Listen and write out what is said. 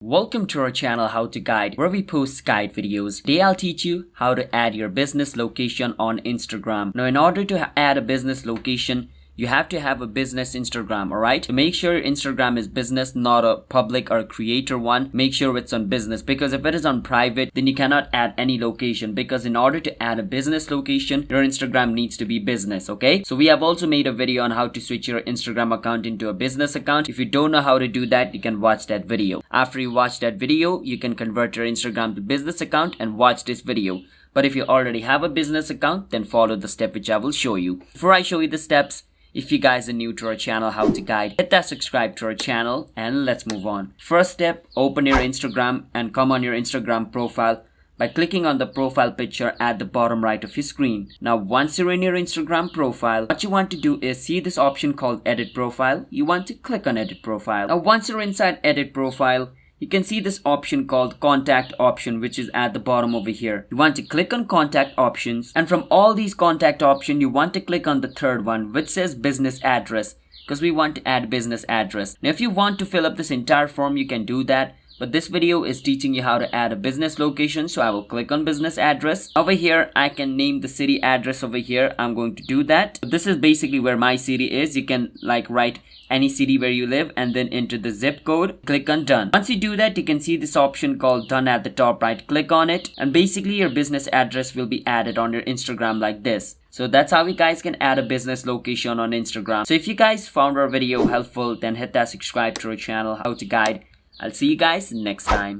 Welcome to our channel How to Guide, where we post guide videos. Today I'll teach you how to add your business location on Instagram. Now in order to add a business location, you have to have a business Instagram, alright? So make sure your Instagram is business, not a public or creator one. Make sure it's on business, because if it is on private, then you cannot add any location, because in order to add a business location, your Instagram needs to be business, okay? So we have also made a video on how to switch your Instagram account into a business account. If you don't know how to do that, you can watch that video. After you watch that video, you can convert your Instagram to business account and watch this video. But if you already have a business account, then follow the step which I will show you. Before I show you the steps, if you guys are new to our channel How to Guide, hit that subscribe to our channel and let's move on. First step, open your Instagram and come on your Instagram profile by clicking on the profile picture at the bottom right of your screen. Now once you're in your Instagram profile, what you want to do is see this option called edit profile. You want to click on edit profile. Now once you're inside edit profile, you can see this option called contact option, which is at the bottom over here. You want to click on contact options, and from all these contact options, you want to click on the third one, which says business address, because we want to add business address. Now if you want to fill up this entire form, you can do that. But this video is teaching you how to add a business location, so I will click on business address. Over here, I can name the city address over here. I'm going to do that. This is basically where my city is. You can write any city where you live and then enter the zip code. Click on done. Once you do that, you can see this option called done at the top right. Click on it and basically your business address will be added on your Instagram like this. So that's how you guys can add a business location on Instagram. So if you guys found our video helpful, then hit that subscribe to our channel How to Guide. I'll see you guys next time.